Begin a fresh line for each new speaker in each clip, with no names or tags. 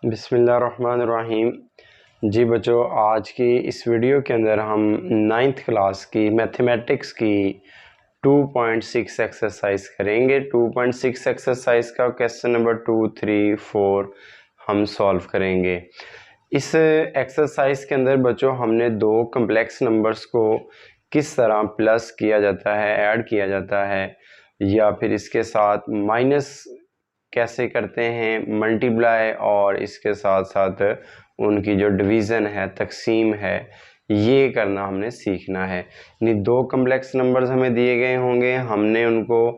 बिस्मिल्लाहिर्रहमानिर्रहीम। जी बच्चों, आज की इस वीडियो के अंदर हम 9th क्लास की मैथमेटिक्स की 2.6 एक्सरसाइज करेंगे। 2.6 एक्सरसाइज का क्वेश्चन नंबर 2, 3, 4 हम सॉल्व करेंगे। इस एक्सरसाइज के अंदर बच्चों हमने दो कम्प्लेक्स नंबर्स को किस तरह प्लस किया जाता है, ऐड किया जाता है, या फिर इसके साथ माइनस कैसे करते हैं, मल्टीप्लाई, और इसके साथ साथ उनकी जो डिवीज़न है, तकसीम है, ये करना हमने सीखना है। यानी दो कम्प्लेक्स नंबर्स हमें दिए गए होंगे, हमने उनको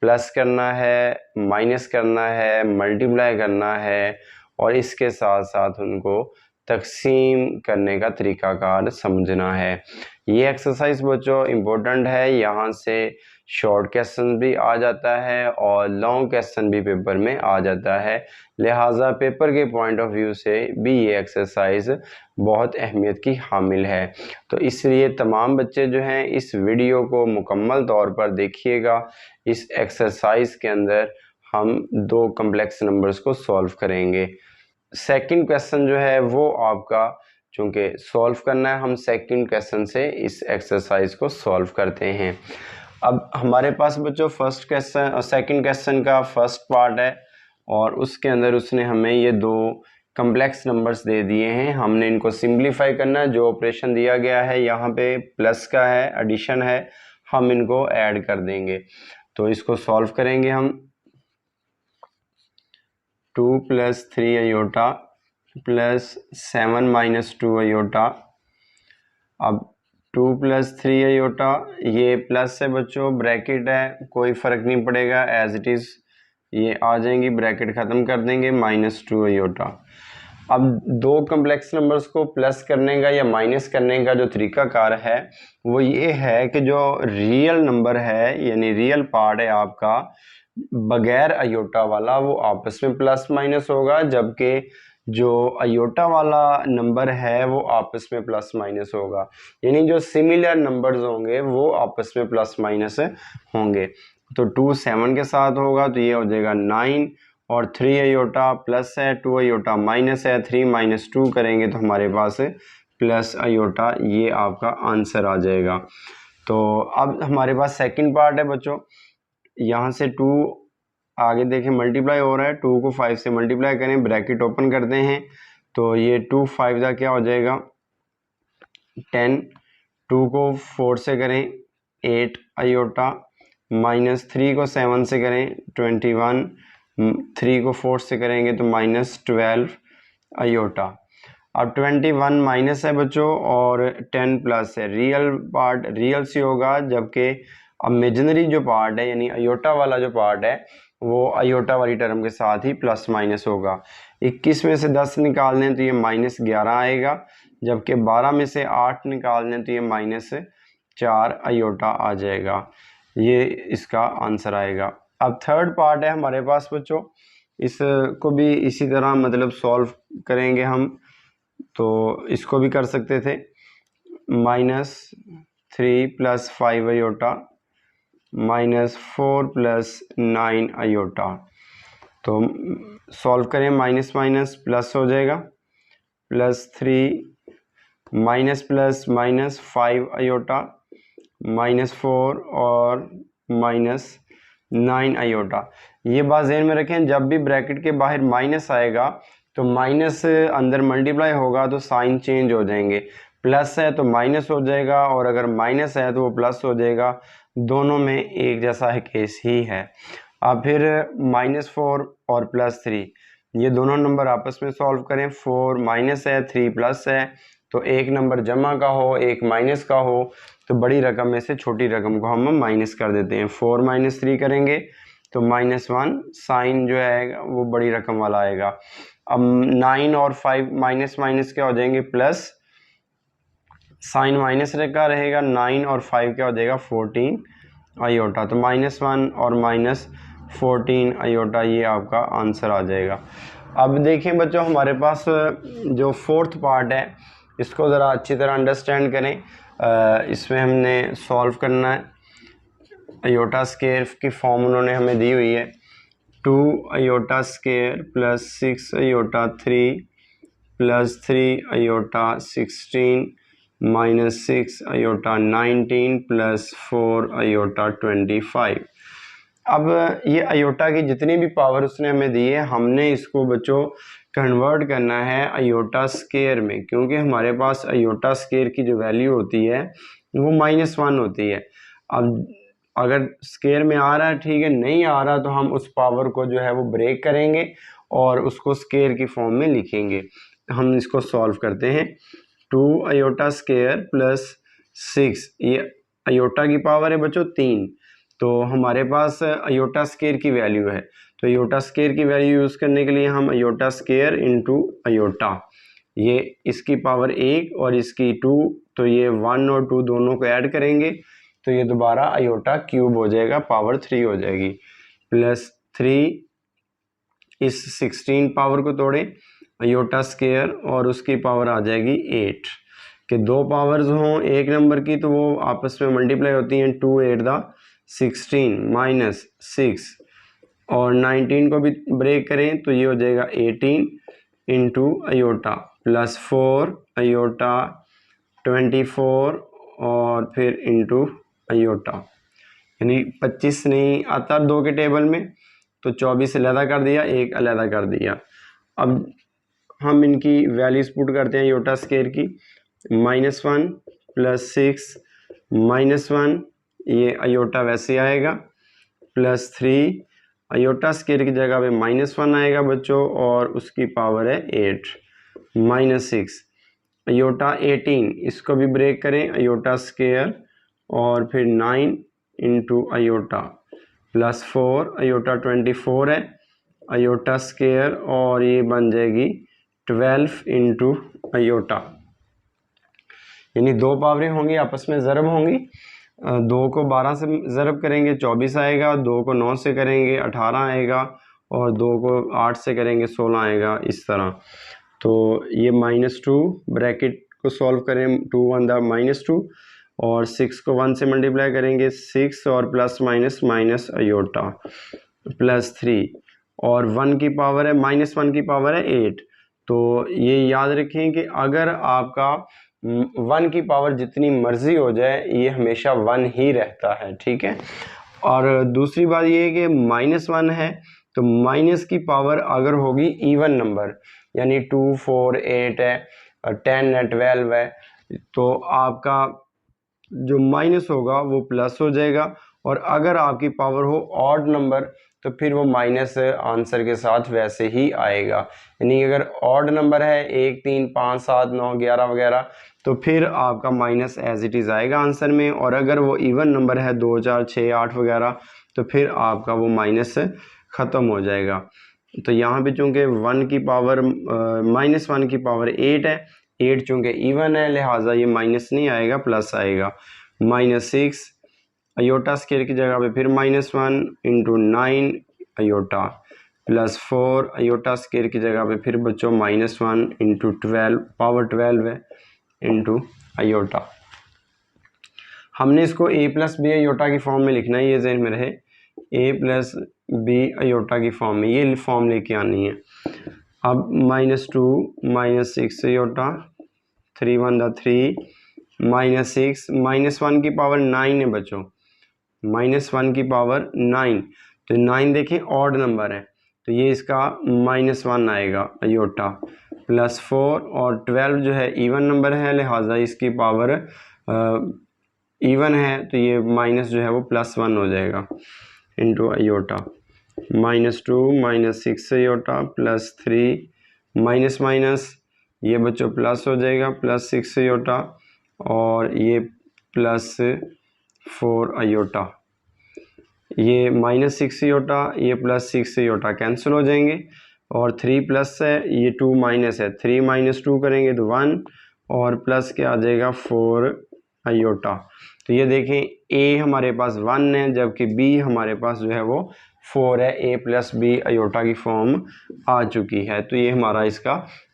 प्लस करना है, माइनस करना है, मल्टीप्लाई करना है, और इसके साथ साथ उनको तकसीम करने का तरीक़ाकार समझना है। ये एक्सरसाइज बच्चों इम्पोर्टेंट है, यहाँ से शॉर्ट क्वेश्चन भी आ जाता है और लॉन्ग क्वेश्चन भी पेपर में आ जाता है। लिहाजा पेपर के पॉइंट ऑफ व्यू से भी ये एक्सरसाइज बहुत अहमियत की हामिल है। तो इसलिए तमाम बच्चे जो हैं इस वीडियो को मुकम्मल तौर पर देखिएगा। इस एक्सरसाइज के अंदर हम दो कम्प्लेक्स नंबर्स को सॉल्व करेंगे। सेकंड क्वेश्चन जो है वो आपका चूँकि सॉल्व करना है, हम सेकंड क्वेश्चन से इस एक्सरसाइज को सॉल्व करते हैं। अब हमारे पास बच्चों फर्स्ट क्वेश्चन और सेकंड क्वेश्चन का फर्स्ट पार्ट है, और उसके अंदर उसने हमें ये दो कम्प्लेक्स नंबर्स दे दिए हैं। हमने इनको सिंप्लीफाई करना है। जो ऑपरेशन दिया गया है यहाँ पे प्लस का है, एडिशन है, हम इनको ऐड कर देंगे। तो इसको सॉल्व करेंगे हम। 2 + 3 आयोटा प्लस 7 - 2 आयोटा। अब 2 + 3 आयोटा, ये प्लस है बच्चों, ब्रैकेट है, कोई फ़र्क नहीं पड़ेगा, एज इट इज़ ये आ जाएंगी, ब्रैकेट ख़त्म कर देंगे, -2 आयोटा। अब दो कम्प्लेक्स नंबर्स को प्लस करने का या माइनस करने का जो तरीक़ाकार है वो ये है कि जो रियल नंबर है, यानी रियल पार्ट है आपका, बगैर अयोटा वाला, वो आपस में प्लस माइनस होगा, जबकि जो अयोटा वाला नंबर है वो आपस में प्लस माइनस होगा। यानी जो सिमिलर नंबर्स होंगे वो आपस में प्लस माइनस होंगे। तो 2 7 के साथ होगा तो ये हो जाएगा 9, और 3 आयोटा प्लस है, 2 आयोटा माइनस है, 3 - 2 करेंगे तो हमारे पास प्लस आयोटा, ये आपका आंसर आ जाएगा। तो अब हमारे पास सेकंड पार्ट है बच्चों। यहाँ से 2 आगे देखें मल्टीप्लाई हो रहा है, 2 को 5 से मल्टीप्लाई करें, ब्रैकेट ओपन करते हैं, तो ये 2 5 का क्या हो जाएगा 10, 2 को 4 से करें 8 आयोटा, -3 को 7 से करें 21, 3 को 4 से करेंगे तो -12 आयोटा। अब 21 माइनस है बच्चों और 10 प्लस है। रियल पार्ट रियल से होगा, जबकि इमेजिनरी जो पार्ट है यानी अयोटा वाला जो पार्ट है वो अयोटा वाली टर्म के साथ ही प्लस माइनस होगा। 21 में से 10 निकाल दें तो ये -11 आएगा, जबकि 12 में से 8 निकाल दें तो ये -4 आयोटा आ जाएगा। ये इसका आंसर आएगा। अब थर्ड पार्ट है हमारे पास बच्चों, इसको भी इसी तरह मतलब सॉल्व करेंगे हम। तो इसको भी कर सकते थे, -3 + 5 आयोटा -4 + 9 आयोटा। तो सॉल्व करें, माइनस माइनस प्लस हो जाएगा, +3 माइनस प्लस -5 आयोटा -4 और -9 आयोटा। ये बात ध्यान में रखें, जब भी ब्रैकेट के बाहर माइनस आएगा तो माइनस अंदर मल्टीप्लाई होगा तो साइन चेंज हो जाएंगे। प्लस है तो माइनस हो जाएगा, और अगर माइनस है तो वो प्लस हो जाएगा। दोनों में एक जैसा है केस ही है। अब फिर -4 और +3, ये दोनों नंबर आपस में सॉल्व करें। 4 माइनस है, 3 प्लस है, तो एक नंबर जमा का हो, एक माइनस का हो, तो बड़ी रकम में से छोटी रकम को हम माइनस कर देते हैं। 4 - 3 करेंगे तो -1, साइन जो है वो बड़ी रकम वाला आएगा। अब 9 और 5 माइनस माइनस क्या हो जाएंगे प्लस, साइन माइनस का रहेगा, 9 और 5 क्या हो जाएगा 14 आयोटा। तो -1 और -14 आयोटा, ये आपका आंसर आ जाएगा। अब देखें बच्चों, हमारे पास जो फोर्थ पार्ट है इसको ज़रा अच्छी तरह अंडरस्टैंड करें। इसमें हमने सॉल्व करना है। आयोटा स्क्वायर की फॉर्म उन्होंने हमें दी हुई है, 2 iota square plus 6 iota 3 plus 3 iota 16 minus 6 iota 19 plus 4 iota 25। अब ये आयोटा की जितनी भी पावर उसने हमें दी है, हमने इसको बच्चों कन्वर्ट करना है आयोटा स्क्वायर में, क्योंकि हमारे पास आयोटा स्क्वायर की जो वैल्यू होती है वो -1 होती है। अब अगर स्क्वायर में आ रहा है ठीक है, नहीं आ रहा तो हम उस पावर को जो है वो ब्रेक करेंगे और उसको स्क्वायर की फॉर्म में लिखेंगे। हम इसको सॉल्व करते हैं। 2 आयोटा स्क्वायर प्लस 6, ये आयोटा की पावर है बच्चों 3, तो हमारे पास आयोटा स्क्वायर की वैल्यू है, तो आयोटा स्क्वायर की वैल्यू यूज़ करने के लिए हम आयोटा स्क्वायर इंटू आयोटा, ये इसकी पावर 1 और इसकी 2, तो ये 1 और 2 दोनों को ऐड करेंगे तो ये दोबारा आयोटा क्यूब हो जाएगा, पावर 3 हो जाएगी, प्लस 3 इस 16 पावर को तोड़ें आयोटा स्क्वायर और उसकी पावर आ जाएगी 8, कि दो पावर्स हों एक नंबर की तो वो आपस में मल्टीप्लाई होती हैं। 2 8 दा 16 माइनस 6 और 19 को भी ब्रेक करें तो ये हो जाएगा 18 इंटू आयोटा प्लस 4 आयोटा 24 और फिर इंटू आयोटा, यानी 25 नहीं आता 2 के टेबल में तो 24 अलहदा कर दिया, 1 अलहदा कर दिया। अब हम इनकी वैल्यूज पुट करते हैं आयोटा स्क्वायर की, -1 प्लस 6 -1, ये आयोटा वैसे आएगा, प्लस 3 आयोटा स्क्वायर की जगह पे -1 आएगा बच्चों और उसकी पावर है 8, माइनस 6 आयोटा 18, इसको भी ब्रेक करें आयोटा स्क्वायर और फिर 9 इंटू आयोटा प्लस 4 आयोटा 24 है आयोटा स्क्वायर और ये बन जाएगी 12 इंटू आयोटा, यानी दो पावरें होंगी आपस में ज़रब होंगी। 2 को 12 से ज़रब करेंगे 24 आएगा, 2 को 9 से करेंगे 18 आएगा और 2 को 8 से करेंगे 16 आएगा, इस तरह। तो ये -2 ब्रैकेट को सॉल्व करें, 2 1 दा -2 और 6 को 1 से मल्टीप्लाई करेंगे 6 और plus minus minus iota plus 3 और 1 की पावर है -1 की पावर है 8, तो ये याद रखें कि अगर आपका 1 की पावर जितनी मर्जी हो जाए ये हमेशा 1 ही रहता है, ठीक है। और दूसरी बात ये है कि -1 है तो माइनस की पावर अगर होगी इवन नंबर, यानी 2 4 8 है 10 है 12 है, तो आपका जो माइनस होगा वो प्लस हो जाएगा, और अगर आपकी पावर हो ऑड नंबर तो फिर वो माइनस आंसर के साथ वैसे ही आएगा। यानी अगर ऑड नंबर है 1 3 5 7 9 11 वगैरह तो फिर आपका माइनस एज इट इज़ आएगा आंसर में, और अगर वो इवन नंबर है 2 4 6 8 वगैरह तो फिर आपका वो माइनस ख़त्म हो जाएगा। तो यहाँ पे चूँकि 1 की पावर -1 की पावर 8 है, 8 चूँकि इवन है लिहाजा ये माइनस नहीं आएगा प्लस आएगा, -6 आयोटा स्क्वायर की जगह पे फिर -1 into 9 iota plus 4 iota square की जगह पे फिर बच्चों -1 इंटू 12 पावर 12 है इंटू आयोटा। हमने इसको a प्लस बी आयोटा की फॉर्म में लिखना है, ये ज़हन में रहे, a प्लस बी आयोटा की फॉर्म में ये फॉर्म लेके आनी है। अब -2 -6 आयोटा 3 1 दा 3 -6 -1 की पावर 9 है बच्चों, -1 की पावर 9, तो 9 देखें ऑड नंबर है तो ये इसका -1 आएगा आयोटा प्लस 4 और 12 जो है इवन नंबर है लिहाजा इसकी पावर इवन है तो ये माइनस जो है वो +1 हो जाएगा into iota, -2 -6 iota plus 3 minus minus ये बच्चों प्लस हो जाएगा +6 आयोटा और ये +4 आयोटा, ये -6 आयोटा ये +6 आयोटा कैंसिल हो जाएंगे और 3 प्लस है ये 2 माइनस है, 3 - 2 करेंगे तो 1 और प्लस क्या आ जाएगा 4 आयोटा। तो ये देखें a हमारे पास 1 है जबकि b हमारे पास जो है वो 4 है, a प्लस बी आयोटा की फॉर्म आ चुकी है। तो ये हमारा इसका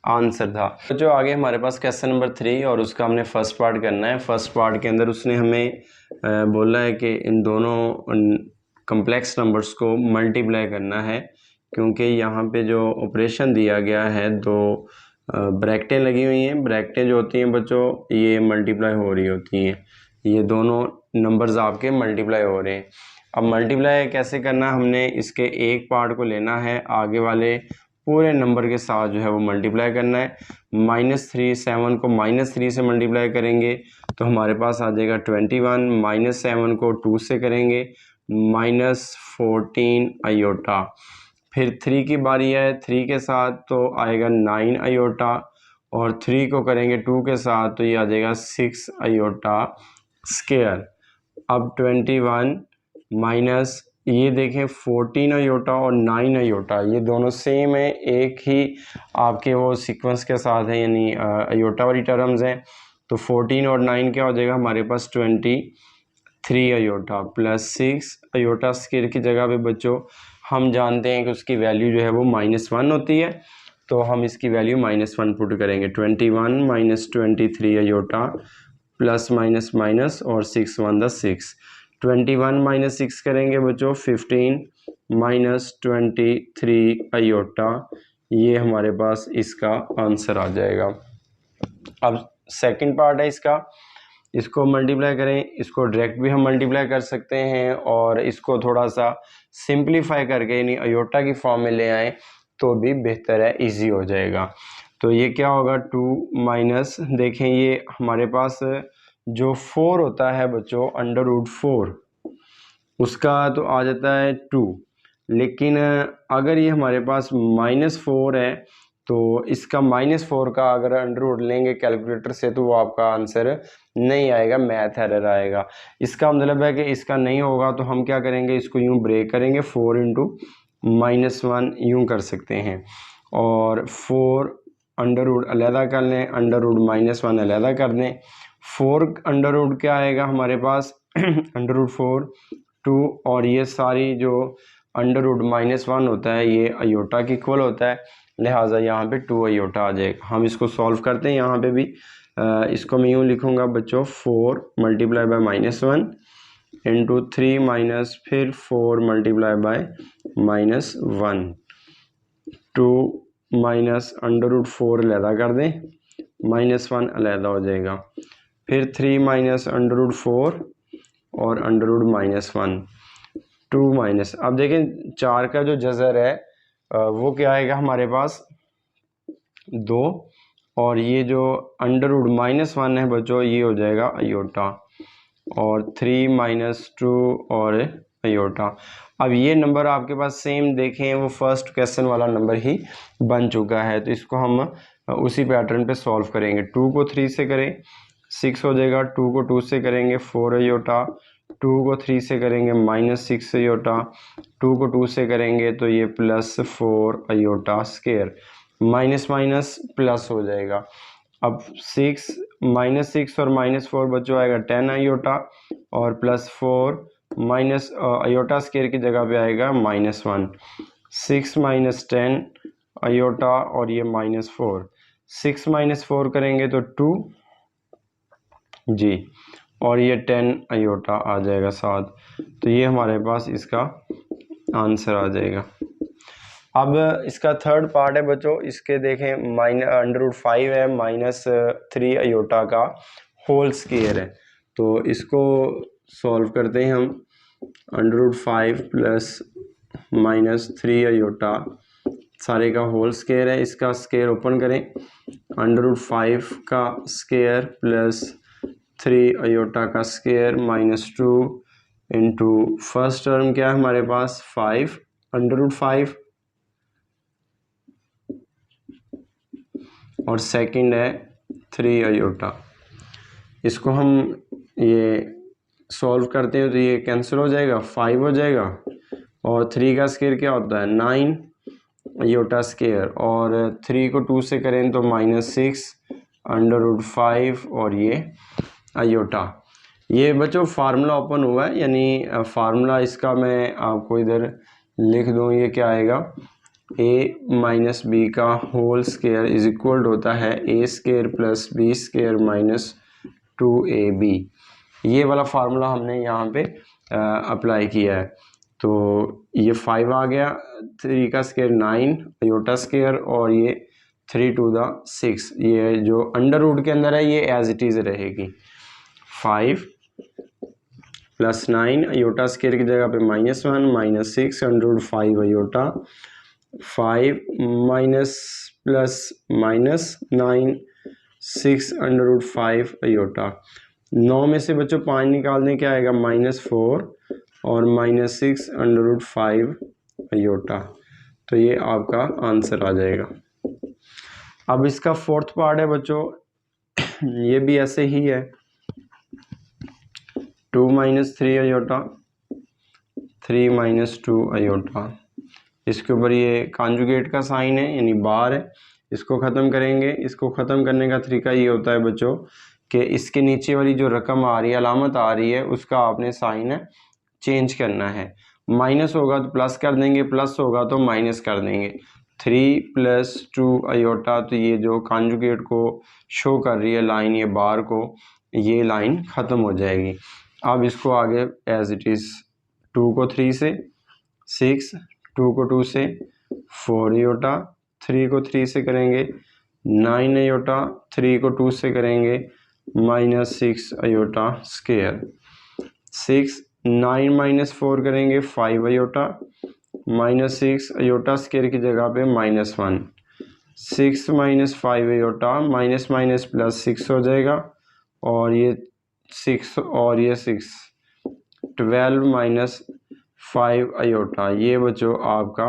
आंसर था। तो जो आगे हमारे पास क्वेश्चन नंबर 3 और उसका हमने फर्स्ट पार्ट करना है। फर्स्ट पार्ट के अंदर उसने हमें बोला है कि इन दोनों कम्प्लेक्स नंबर्स को मल्टीप्लाई करना है क्योंकि यहाँ पे जो ऑपरेशन दिया गया है दो ब्रैकेटें लगी हुई हैं। ब्रैकेटें जो होती हैं बच्चों ये मल्टीप्लाई हो रही होती हैं, ये दोनों नंबर्स आपके मल्टीप्लाई हो रहे हैं। अब मल्टीप्लाई कैसे करना, हमने इसके एक पार्ट को लेना है, आगे वाले पूरे नंबर के साथ जो है वो मल्टीप्लाई करना है। -3 7 को -3 से मल्टीप्लाई करेंगे तो हमारे पास आ जाएगा 21, -7 को 2 से करेंगे -14 अयोटा। फिर 3 की बारी है, 3 के साथ तो आएगा 9 अयोटा, और 3 को करेंगे 2 के साथ तो ये आ जाएगा 6 अयोटा स्क्वायर। अब 21 माइनस ये देखें 14 अयोटा और 9 अयोटा, ये दोनों सेम है, एक ही आपके वो सीक्वेंस के साथ है, यानी अयोटा वाली टर्म्स हैं। तो 14 और 9 क्या हो जाएगा हमारे पास 23 अयोटा प्लस 6 अयोटा स्क्वायर की जगह पे बच्चों हम जानते हैं कि उसकी वैल्यू जो है वो -1 होती है, तो हम इसकी वैल्यू -1 पुट करेंगे। 21 minus 23 iota plus minus minus और 6 1 द 6। 21 माइनस 6 करेंगे बच्चों 15 माइनस 23 अयोटा, ये हमारे पास इसका आंसर आ जाएगा। अब सेकंड पार्ट है इसका, इसको मल्टीप्लाई करें, इसको डायरेक्ट भी हम मल्टीप्लाई कर सकते हैं और इसको थोड़ा सा सिंप्लीफाई करके यानी अयोटा की फॉर्म में ले आए तो भी बेहतर है, इजी हो जाएगा। तो ये क्या होगा 2 माइनस, देखें ये हमारे पास जो 4 होता है बच्चों √4 उसका तो आ जाता है 2, लेकिन अगर ये हमारे पास -4 है तो इसका -4 का अगर अंडर लेंगे कैलकुलेटर से तो वो आपका आंसर नहीं आएगा, मैथ एरर आएगा। इसका मतलब है कि इसका नहीं होगा तो हम क्या करेंगे, इसको यूं ब्रेक करेंगे, 4 × -1 यूं कर सकते हैं, और 4 अंडर अलहदा कर लें, अंडर-1 अलहदा कर दें। 4 अंडर क्या आएगा हमारे पास √4 2, और ये सारी जो अंडर-1 होता है ये अयोटा के इक्वल होता है, लिहाजा यहाँ पे 2 अयोटा आ जाएगा। हम इसको सॉल्व करते हैं, यहाँ पे भी इसको मैं यूँ लिखूँगा बच्चों 4 मल्टीप्लाई बाय -1 इंटू 3 माइनस फिर 4 मल्टीप्लाई बाय -1, 2 माइनस अंडर-4 अलहदा कर दें, -1 अलहदा हो जाएगा, फिर 3 माइनस अंडर-4 और अंडर-1 2 माइनस, अब देखें 4 का जो जज़र है वो क्या आएगा हमारे पास 2, और ये जो अंडर-1 है बच्चों ये हो जाएगा अयोटा, और 3 - 2 और अयोटा। अब ये नंबर आपके पास सेम देखें वो फर्स्ट क्वेश्चन वाला नंबर ही बन चुका है, तो इसको हम उसी पैटर्न पे सॉल्व करेंगे। 2 को 3 से करें 6 हो जाएगा, 2 को 2 से करेंगे 4 अयोटा, 2 को 3 से करेंगे -6 अयोटा, 2 को 2 से करेंगे तो ये +4 iota square, minus minus plus हो जाएगा। अब 6 -6 और -4 बच्चों आएगा 10 अयोटा, और +4 माइनस अयोटा स्क्वायर की जगह पे आएगा -1, 6 - 10 अयोटा और ये -4, 6 - 4 करेंगे तो 2 जी, और ये 10 अयोटा आ जाएगा साथ, तो ये हमारे पास इसका आंसर आ जाएगा। अब इसका थर्ड पार्ट है बच्चों, इसके देखें √5 है -3 अयोटा का होल स्क्वायर है, तो इसको सॉल्व करते हैं हम। √5 प्लस -3 अयोटा सारे का होल स्क्वायर है, इसका स्क्वायर ओपन करें, √5 का स्क्वायर प्लस 3 अयोटा का स्क्वायर -2 इंटू फर्स्ट टर्म क्या है हमारे पास 5 √5 और सेकंड है 3 अयोटा। इसको हम ये सॉल्व करते हैं तो ये कैंसिल हो जाएगा, 5 हो जाएगा, और 3 का स्क्वायर क्या होता है 9 अयोटा स्क्वायर, और 3 को 2 से करें तो -6 √5 और ये अयोटा। ये बच्चों फार्मूला ओपन हुआ है, यानी फार्मूला इसका मैं आपको इधर लिख दूँ, ये क्या आएगा a - b का होल स्क्वायर इज इक्वल होता है a² + b² - 2ab। ये वाला फार्मूला हमने यहाँ पे अप्लाई किया है। तो ये 5 आ गया, 3 का स्क्वायर 9 अयोटा स्क्वायर, और ये 3 टू द 6, ये जो अंडर रूट के अंदर है ये एज इट इज़ रहेगी। 5 प्लस 9 अयोटा स्क्वायर की जगह पे -1 minus 6 under root 5 iota, 5 minus plus minus 9 6 under root 5 iota. 9 में से बच्चों 5 निकाल दें, क्या आएगा -4 और -6 अंडर रूट 5 अयोटा। तो ये आपका आंसर आ जाएगा। अब इसका फोर्थ पार्ट है बच्चों, ये भी ऐसे ही है, 2 - 3 अयोटा, 3 - 2 अयोटा। इसके ऊपर ये कॉन्जुगेट का साइन है यानी बार है, इसको ख़त्म करेंगे। इसको ख़त्म करने का तरीका ये होता है बच्चों कि इसके नीचे वाली जो रकम आ रही है, अलामत आ रही है, उसका आपने साइन चेंज करना है। माइनस होगा तो प्लस कर देंगे, प्लस होगा तो माइनस कर देंगे। 3 + 2 अयोटा, तो ये जो कॉन्जुगेट को शो कर रही है लाइन, ये बार को, ये लाइन ख़त्म हो जाएगी। अब इसको आगे एज इट इज़, 2 को 3 से 6, 2 को 2 से 4 अयोटा, 3 को 3 से करेंगे 9 अयोटा, 3 को 2 से करेंगे -6 अयोटा स्क्वायर, 6 9 - 4 करेंगे 5 अयोटा, -6 अयोटा स्क्वायर की जगह पे -1, 6 - 5 अयोटा, माइनस माइनस प्लस 6 हो जाएगा, और ये 6 और ये 6, 12 - 5 अयोटा। ये बच्चों आपका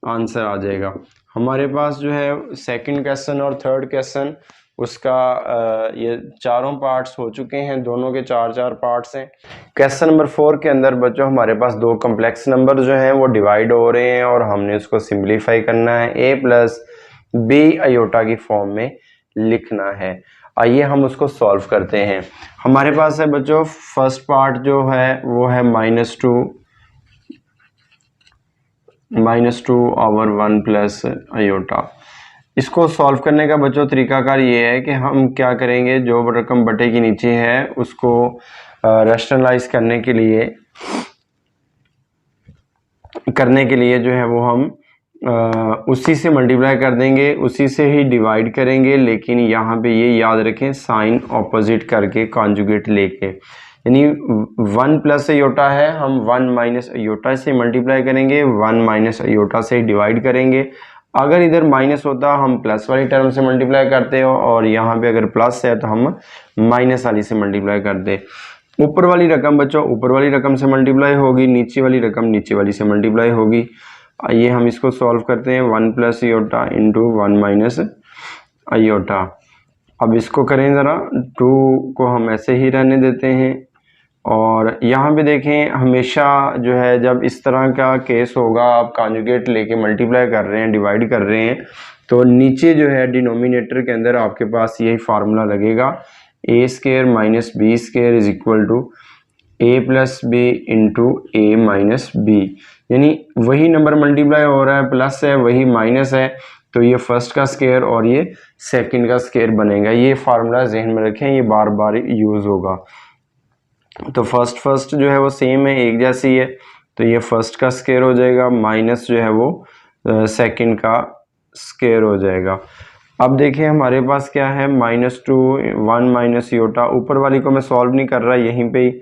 आंसर आ जाएगा। हमारे पास जो है सेकंड क्वेश्चन और थर्ड क्वेश्चन, उसका ये चारों पार्ट्स हो चुके हैं, दोनों के 4 पार्ट्स हैं। क्वेश्चन नंबर 4 के अंदर बच्चों हमारे पास 2 कम्प्लेक्स नंबर जो हैं वो डिवाइड हो रहे हैं, और हमने उसको सिंप्लीफाई करना है, a + b अयोटा की फॉर्म में लिखना है। आइए हम उसको सॉल्व करते हैं। हमारे पास है बच्चों फर्स्ट पार्ट जो है वो है -2 ओवर 1 प्लस अयोटा। इसको सॉल्व करने का बच्चों तरीकाकार ये है कि हम क्या करेंगे, जो रकम बटे की नीचे है उसको रैशनलाइज करने के लिए जो है वो हम उसी से मल्टीप्लाई कर देंगे, उसी से ही डिवाइड करेंगे। लेकिन यहाँ पे ये याद रखें, साइन ऑपोजिट करके कॉन्जुगेट लेके, यानी 1 प्लस अयोटा है, हम 1 माइनस अयोटा से मल्टीप्लाई करेंगे, 1 माइनस अयोटा से डिवाइड करेंगे। अगर इधर माइनस होता हम प्लस वाली टर्म से मल्टीप्लाई करते हो, और यहाँ पे अगर प्लस है तो हम माइनस वाली से मल्टीप्लाई करते। ऊपर वाली रकम बच्चों ऊपर वाली रकम से मल्टीप्लाई होगी, नीचे वाली रकम नीचे वाली से मल्टीप्लाई होगी। आइए हम इसको सॉल्व करते हैं, 1 plus iota into 1 minus aorta. अब इसको करें ज़रा, 2 को हम ऐसे ही रहने देते हैं, और यहाँ पे देखें हमेशा जो है जब इस तरह का केस होगा, आप कॉन्जुगेट लेके मल्टीप्लाई कर रहे हैं, डिवाइड कर रहे हैं, तो नीचे जो है डिनोमिनेटर के अंदर आपके पास यही फार्मूला लगेगा, a² - b² is equal to a + b into a - b। यानी वही नंबर मल्टीप्लाई हो रहा है, प्लस है वही माइनस है, तो ये फर्स्ट का स्क्वायर और ये सेकंड का स्क्वायर बनेगा। ये फार्मूला जहन में रखें, ये बार बार यूज़ होगा। तो फर्स्ट जो है वो सेम है, एक जैसी है, तो ये फर्स्ट का स्क्वायर हो जाएगा, माइनस जो है वो सेकंड का स्क्वायर हो जाएगा। अब देखिए हमारे पास क्या है, -2 1 माइनस अयोटा। ऊपर वाली को मैं सॉल्व नहीं कर रहा, यहीं पे ही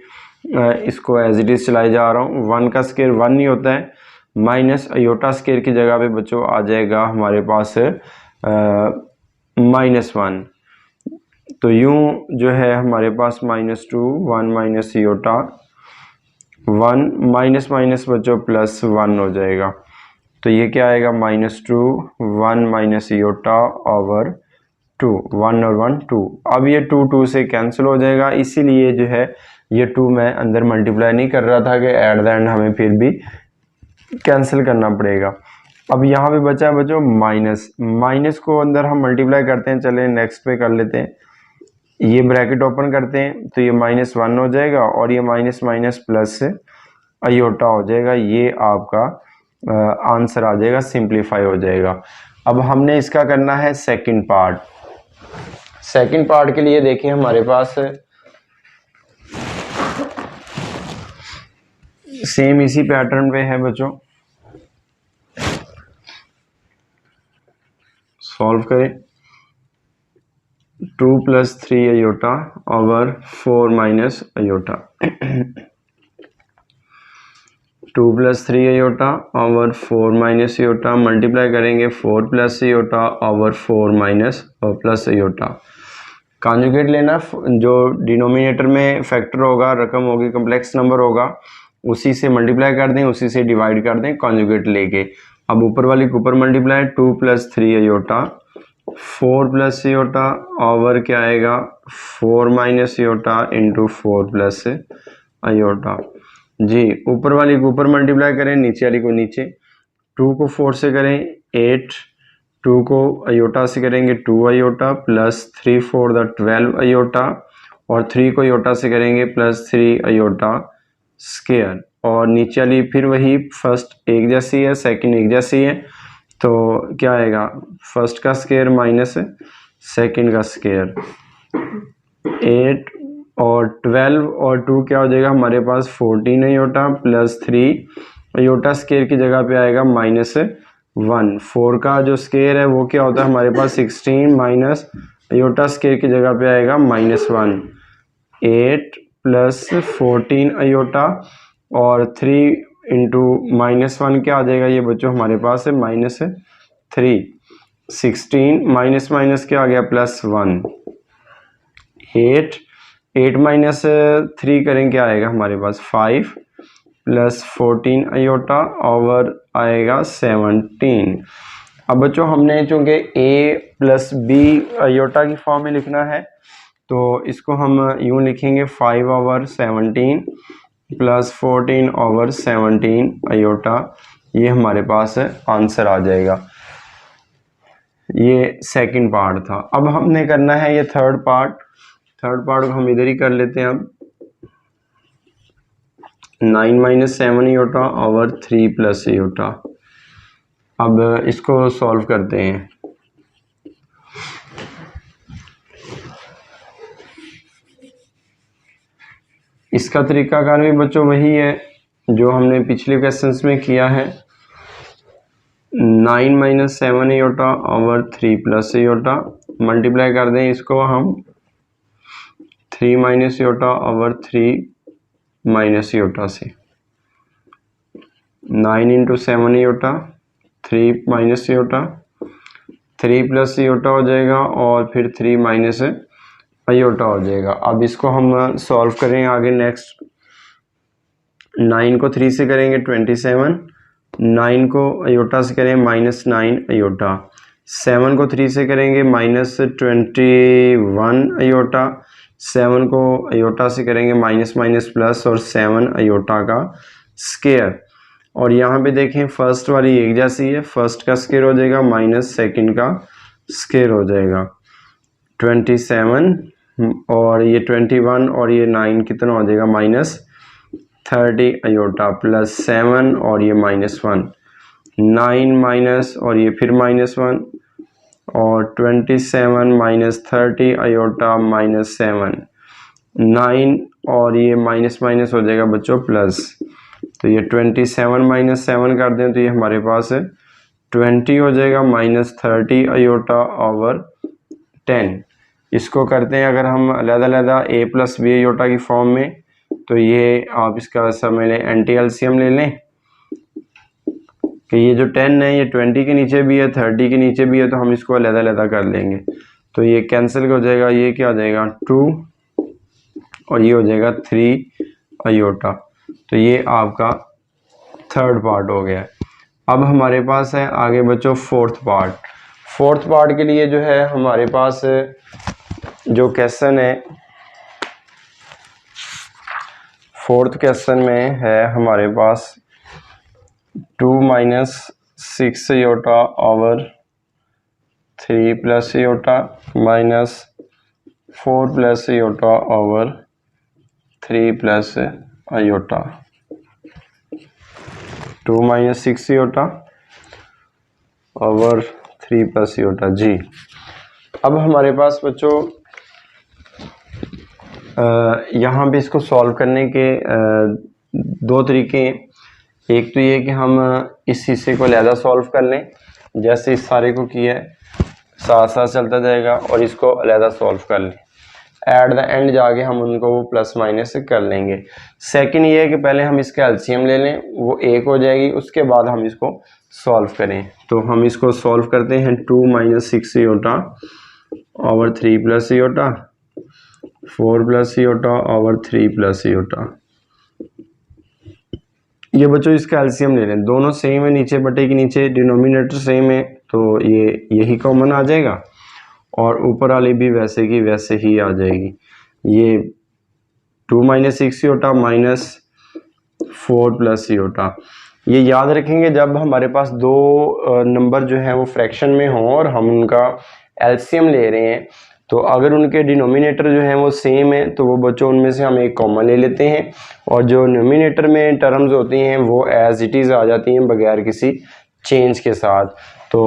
इसको एज इट इज़ चलाए जा रहा हूँ। 1 का स्क्वायर 1 नहीं होता है, माइनस अयोटा स्क्वायर की जगह पे बच्चों आ जाएगा हमारे पास -1। तो यूं जो है हमारे पास -2 1 माइनस अयोटा 1 माइनस माइनस बच्चों +1 हो जाएगा। तो ये क्या आएगा, -2 1 माइनस अयोटा ओवर 2, 1 और 1 2। अब ये 2 से कैंसिल हो जाएगा, इसीलिए जो है ये 2 मैं अंदर मल्टीप्लाई नहीं कर रहा था कि एट द एंड हमें फिर भी कैंसिल करना पड़ेगा। अब यहाँ पे बचा है बच्चों माइनस को अंदर हम मल्टीप्लाई करते हैं, चले नेक्स्ट पे कर लेते हैं। ये ब्रैकेट ओपन करते हैं तो ये -1 हो जाएगा, और ये माइनस माइनस प्लस अयोटा हो जाएगा। ये आपका आंसर आ जाएगा, सिंप्लीफाई हो जाएगा। अब हमने इसका करना है सेकंड पार्ट। सेकंड पार्ट के लिए देखिए हमारे पास सेम इसी पैटर्न पे है बच्चों, सॉल्व करें। 2 + 3 iota over 4 minus iota 2 + 3 iota over 4 minus iota multiply करेंगे 4 + iota over 4 minus plus iota. Conjugate लेना, जो डिनोमिनेटर में फैक्टर होगा, रकम होगी, कम्प्लेक्स नंबर होगा, उसी से मल्टीप्लाई कर दें, उसी से डिवाइड कर दें कॉन्जुगेट लेके। अब ऊपर वाली के ऊपर मल्टीप्लाई 2 + 3 अयोटा 4 + अयोटा ओवर क्या आएगा 4 माइनस अयोटा इंटू 4 + अयोटा। जी ऊपर वाली को ऊपर मल्टीप्लाई करें, नीचे वाली को नीचे। 2 को 4 से करें 8, 2 को अयोटा से करेंगे 2 अयोटा प्लस 3 4 द 12 अयोटा, और 3 को अयोटा से करेंगे +3 अयोटा स्क्वायर। और नीचे वाली फिर वही फर्स्ट एक जैसी है, सेकंड एक जैसी है, तो क्या आएगा फर्स्ट का स्क्वायर माइनस सेकंड का स्क्वायर। 8 और 12 और 2 क्या हो जाएगा हमारे पास 14 अयोटा प्लस 3 अयोटा स्क्वायर की जगह पे आएगा -1। 4 का जो स्क्वायर है वो क्या होता है हमारे पास 16 माइनस अयोटा स्क्वायर की जगह पे आएगा -1। 8 + 14 अयोटा और 3 इंटू -1 क्या आ जाएगा ये बच्चों हमारे पास है -3। 16 माइनस माइनस क्या आ गया +1। 8 माइनस 3 करें क्या आएगा हमारे पास 5 + 14 अयोटा ओवर आएगा 17। अब बच्चों हमने चूंकि a + b अयोटा की फॉर्म में लिखना है, तो इसको हम यूं लिखेंगे 5 ओवर 17 + 14 ओवर 17 अयोटा। ये हमारे पास आंसर आ जाएगा। ये सेकंड पार्ट था। अब हमने करना है ये थर्ड पार्ट को हम इधर ही कर लेते हैं। अब 9 - 7 अयोटा ओवर 3 + अयोटा। अब इसको सॉल्व करते हैं। इसका तरीकाकार भी बच्चों वही है जो हमने पिछले क्वेश्चंस में किया है। 9 - 7 अयोटा ओवर 3 + अयोटा मल्टीप्लाई कर दें इसको हम 3 minus iota over 3 minus iota से। 9 × 7 अयोटा 3 माइनस अयोटा 3 + अयोटा हो जाएगा और फिर 3 माइनस अयोटा हो जाएगा। अब इसको हम सॉल्व करें आगे। नेक्स्ट 9 को 3 से करेंगे 27, 9 को अयोटा से करें -9 अयोटा, 7 को 3 से करेंगे -21 अयोटा, 7 को अयोटा से करेंगे माइनस प्लस और 7 अयोटा का स्क्वायर। और यहाँ पे देखें फर्स्ट वाली एक जैसी है, फर्स्ट का स्क्वायर हो जाएगा माइनस सेकंड का स्क्वायर हो जाएगा। 27 और ये 21 और ये 9 कितना हो जाएगा -30 अयोटा प्लस 7 और ये -1, 9 माइनस और ये फिर -1 और 27 - 30 अयोटा -7, 9 और ये माइनस हो जाएगा बच्चों प्लस। तो ये 27 - 7 कर दें तो ये हमारे पास 20 हो जाएगा -30 अयोटा ओवर 10। इसको करते हैं अगर हम अलग-अलग a + b अयोटा की फॉर्म में, तो ये आप इसका समझ लें एंटी एलसीएम ले लें कि ये जो 10 है ये 20 के नीचे भी है 30 के नीचे भी है, तो हम इसको अलग-अलग कर लेंगे। तो ये कैंसिल हो जाएगा, ये क्या हो जाएगा 2 और ये हो जाएगा 3 अयोटा। तो ये आपका थर्ड पार्ट हो गया है। अब हमारे पास है आगे बच्चों फोर्थ पार्ट के लिए जो है हमारे पास जो क्वेश्चन है, फोर्थ क्वेश्चन में है हमारे पास 2 - 6 iota over 3 + iota -4 + iota over 3 + iota. 2 - 6 iota over 3 + iota. जी अब हमारे पास बच्चों यहाँ पे इसको सॉल्व करने के दो तरीके हैं, एक तो ये कि हम इस हिस्से को अलहदा सॉल्व कर लें, जैसे इस सारे को किया है साथ साथ चलता जाएगा, और इसको अलहदा सॉल्व कर लें, एट द एंड जाके हम उनको वो प्लस माइनस कर लेंगे। सेकंड ये है कि पहले हम इसका एलसीएम ले लें, वो एक हो जाएगी, उसके बाद हम इसको सॉल्व करें। तो हम इसको सॉल्व करते हैं, 2 - 6 iota over 3 plus iota, 4 plus iota over 3 plus iota. ये बच्चों इसका एलसीएम ले लें, दोनों सेम है, नीचे बटे के नीचे डिनोमिनेटर सेम है, तो ये यही कॉमन आ जाएगा, और ऊपर वाली भी वैसे की वैसे ही आ जाएगी। ये 2 - 6 आयोटा माइनस 4 प्लस आयोटा। ये याद रखेंगे जब हमारे पास दो नंबर जो है वो फ्रैक्शन में हों और हम उनका एलसीएम ले रहे हैं, तो अगर उनके डिनोमिनेटर जो है वो सेम है तो वो बच्चों उनमें से हम एक कॉमन ले लेते हैं, और जो नोमिनेटर में टर्म्स होती हैं वो एज इट इज़ आ जाती हैं बगैर किसी चेंज के साथ। तो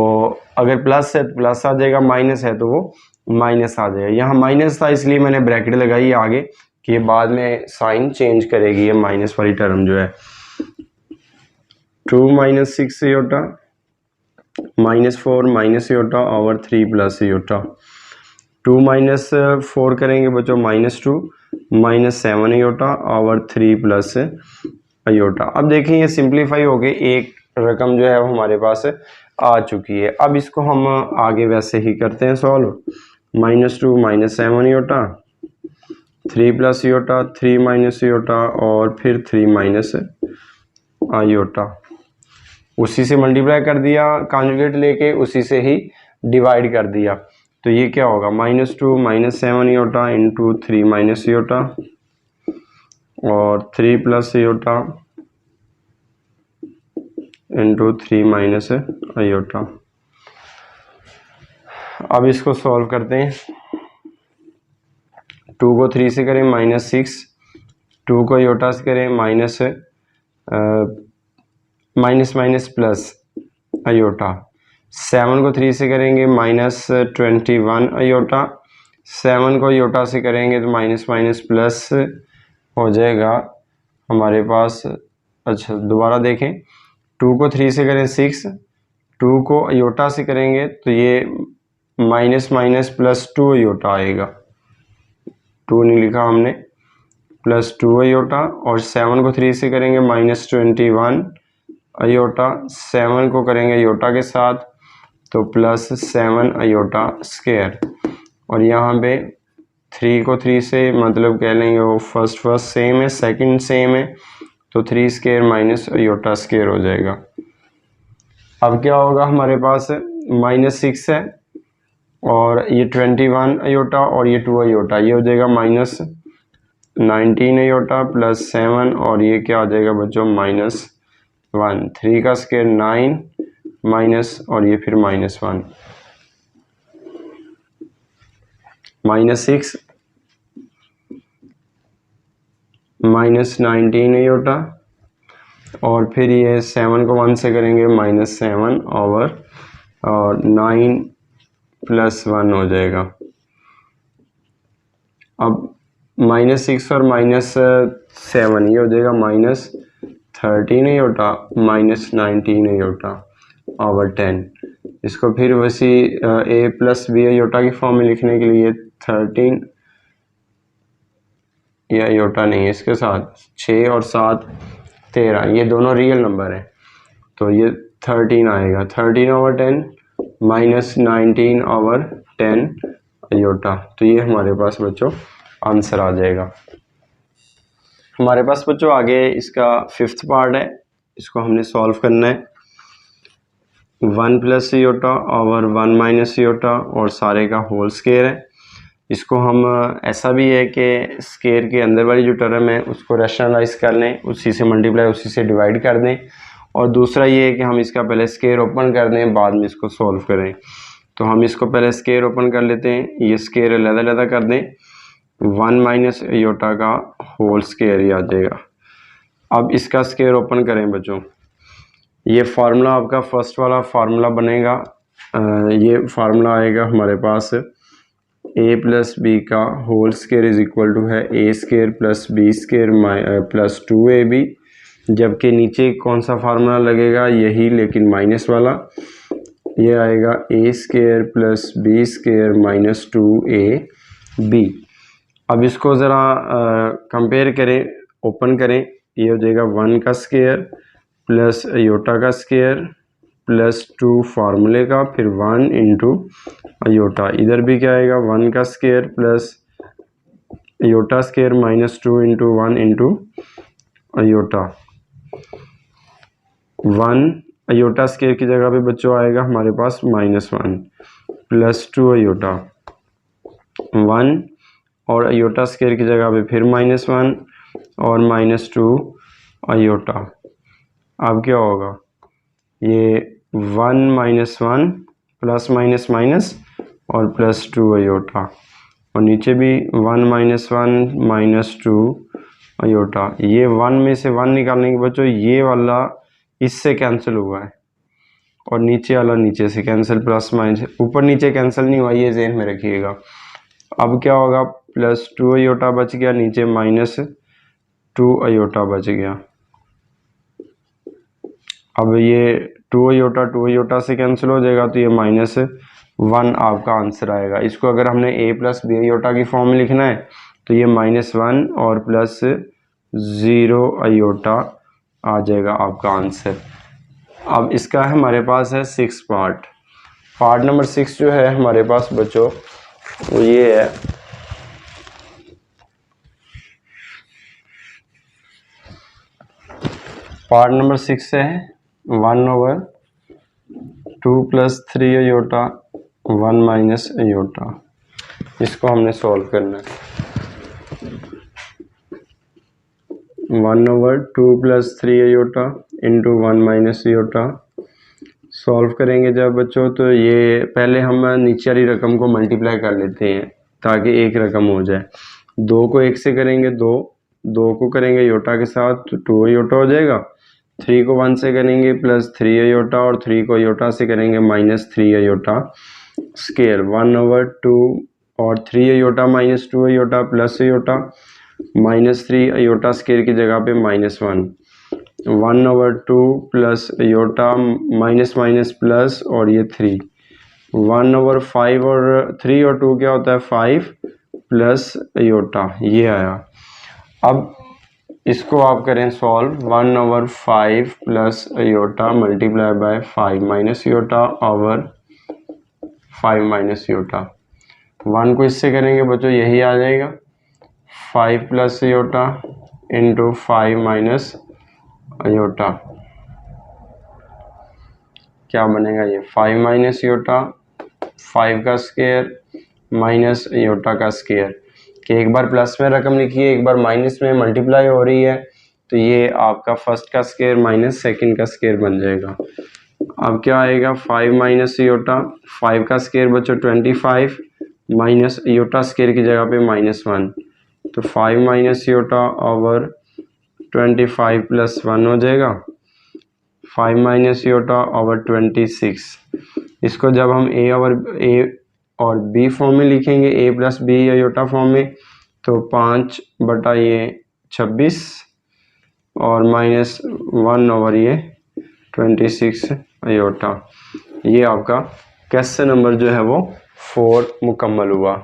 अगर प्लस है तो प्लस आ जाएगा, माइनस है तो वो माइनस आ जाएगा। यहाँ माइनस था इसलिए मैंने ब्रैकेट लगाई आगे कि बाद में साइन चेंज करेगी ये माइनस वाली टर्म जो है। 2 - 6 iota minus 4 minus iota over 3 plus iota. 2 - 4 करेंगे बच्चों -2 -7 आयोटा ओवर 3 प्लस आयोटा। अब देखें ये सिंप्लीफाई हो गई, एक रकम जो है वो हमारे पास आ चुकी है। अब इसको हम आगे वैसे ही करते हैं solve, -2 -7 iota, 3 plus iota, 3 minus iota और फिर 3 माइनस आयोटा। उसी से मल्टीप्लाई कर दिया कॉन्जुगेट लेके, उसी से ही डिवाइड कर दिया, तो ये क्या होगा -2 -7 आयोटा इंटू 3 माइनस आयोटा और 3 plus iota into 3 minus iota. अब इसको सॉल्व करते हैं, 2 को 3 से करें -6, 2 को आयोटा से करें माइनस माइनस प्लस आयोटा, 7 को 3 से करेंगे -21 आयोटा, 7 को आयोटा से करेंगे तो माइनस माइनस प्लस हो जाएगा हमारे पास। अच्छा दोबारा देखें, 2 को 3 से करें 6, 2 को आयोटा से करेंगे तो ये माइनस माइनस प्लस 2 आयोटा आएगा, 2 नहीं लिखा हमने, +2 आयोटा, और 7 को 3 से करेंगे -21 आयोटा, 7 को करेंगे आयोटा के साथ तो +7 आयोटा स्क्वायर, और यहाँ पे 3 को 3 से मतलब कह लेंगे वो फर्स्ट सेम है, सेकंड सेम है, तो 3 स्क्वायर माइनस आयोटा स्क्वायर हो जाएगा। अब क्या होगा हमारे पास -6 है और ये 21 आयोटा और ये 2 आयोटा, ये हो जाएगा -19 आयोटा +7, और ये क्या आ जाएगा बच्चों -1, 3 का स्क्वायर 9 माइनस और ये फिर -1, -6 -19 आयोटा, और फिर ये 7 को 1 से करेंगे -7 ओवर और 9 +1 हो जाएगा। अब -6 और -7 ये हो जाएगा -13 आयोटा -19 आयोटा ओवर 10। इसको फिर वैसी a + b आयोटा की फॉर्म में लिखने के लिए 13, ये आयोटा नहीं है, इसके साथ 6 और 7 13, ये दोनों रियल नंबर हैं, तो ये 13 आएगा, 13 ओवर 10 -19 ओवर 10 आयोटा। तो ये हमारे पास बच्चों आंसर आ जाएगा। हमारे पास बच्चों आगे इसका 5th पार्ट है, इसको हमने सॉल्व करना है। 1 + आयोटा ओवर 1 माइनस आयोटा और सारे का होल स्क्वायर है। इसको हम ऐसा भी है कि स्क्वायर के अंदर वाली जो टर्म है उसको रैशनलाइज कर लें, उसी से मल्टीप्लाई उसी से डिवाइड कर दें, और दूसरा ये है कि हम इसका पहले स्क्वायर ओपन कर दें बाद में इसको सॉल्व करें। तो हम इसको पहले स्क्वायर ओपन कर लेते हैं, ये स्क्वायर अलग-अलग कर दें, 1 माइनस आयोटा का होल स्क्वायर ही आ जाएगा। अब इसका स्क्वायर ओपन करें बच्चों, ये फार्मूला आपका फर्स्ट वाला फार्मूला बनेगा, ये फार्मूला आएगा हमारे पास a + b का whole square is equal to है a² + b² + 2ab जबकि नीचे कौन सा फार्मूला लगेगा, यही लेकिन माइनस वाला। ये आएगा a square plus b square minus 2ab। अब इसको ज़रा कंपेयर करें, ओपन करें, ये हो जाएगा 1 का स्क्वायर प्लस अयोटा का स्क्वायर प्लस 2 फार्मूले का, फिर 1 इंटू अयोटा। इधर भी क्या आएगा, 1 का square plus iota square minus 2 into 1 into iota. 1 iota square की जगह पे बच्चों आएगा हमारे पास -1 प्लस 2 अयोटा, 1 और अयोटा स्क्वायर की जगह पे फिर -1 और -2 अयोटा। अब क्या होगा, ये 1 -1 प्लस माइनस माइनस और प्लस 2 अयोटा, और नीचे भी 1 -1 -2 अयोटा। ये 1 में से 1 निकालने के बच्चों ये वाला इससे कैंसिल हुआ है और नीचे वाला नीचे से कैंसिल, प्लस माइनस ऊपर नीचे कैंसिल नहीं हुआ, ये ज़हन में रखिएगा। अब क्या होगा, प्लस 2 अयोटा बच गया, नीचे -2 अयोटा बच गया। अब ये 2 अयोटा से कैंसिल हो जाएगा, तो ये -1 आपका आंसर आएगा। इसको अगर हमने a प्लस बी अयोटा की फॉर्म में लिखना है तो ये -1 और प्लस 0 अयोटा आ जाएगा आपका आंसर। अब इसका हमारे पास है 6 पार्ट नंबर 6 जो है हमारे पास बच्चों वो ये है। पार्ट नंबर 6 है 1/2 + 3 अयोटा 1 माइनस अयोटा। इसको हमने सॉल्व करना है। 1/2 + 3 iota into 1 minus iota. Solve करेंगे जब बच्चों, तो ये पहले हम नीचे वाली रकम को मल्टीप्लाई कर लेते हैं ताकि एक रकम हो जाए। 2 को 1 से करेंगे 2 को करेंगे अयोटा के साथ तो 2 अयोटा हो जाएगा। 3 को 1 से करेंगे प्लस 3 अयोटा, और 3 को अयोटा से करेंगे -3 अयोटा स्क्वायर। 1/2 और 3 iota -2 iota plus iota, -3 iota square की जगह पे -1। 1/2 plus iota minus minus plus और ये 3। 1/5 और 3 और 2 क्या होता है 5 प्लस अयोटा, ये आया। अब इसको आप करें solve. 1/5 plus iota multiply by 5 minus iota over 5 minus iota. 1 को इससे करेंगे बच्चों यही आ जाएगा 5 plus iota into 5 minus iota. क्या बनेगा ये 5 माइनस अयोटा, 5 का स्क्वायर माइनस अयोटा का स्क्वायर। कि एक बार प्लस में रकम लिखी है, एक बार माइनस में मल्टीप्लाई हो रही है, तो ये आपका फर्स्ट का स्क्वायर माइनस सेकंड का स्क्वायर बन जाएगा। अब क्या आएगा 5 माइनस अयोटा, 5 का स्क्वायर बच्चों 25 माइनस अयोटा स्क्वायर की जगह पे -1, तो 5 माइनस अयोटा ओवर 25 प्लस 1 हो जाएगा 5 माइनस अयोटा ओवर 26। इसको जब हम ए और बी फॉर्म में लिखेंगे, a plus B iota form में, तो 5/26 और -1 ओवर ये 26 अयोटा। ये आपका क्वेश्चन नंबर जो है वो 4 मुकम्मल हुआ।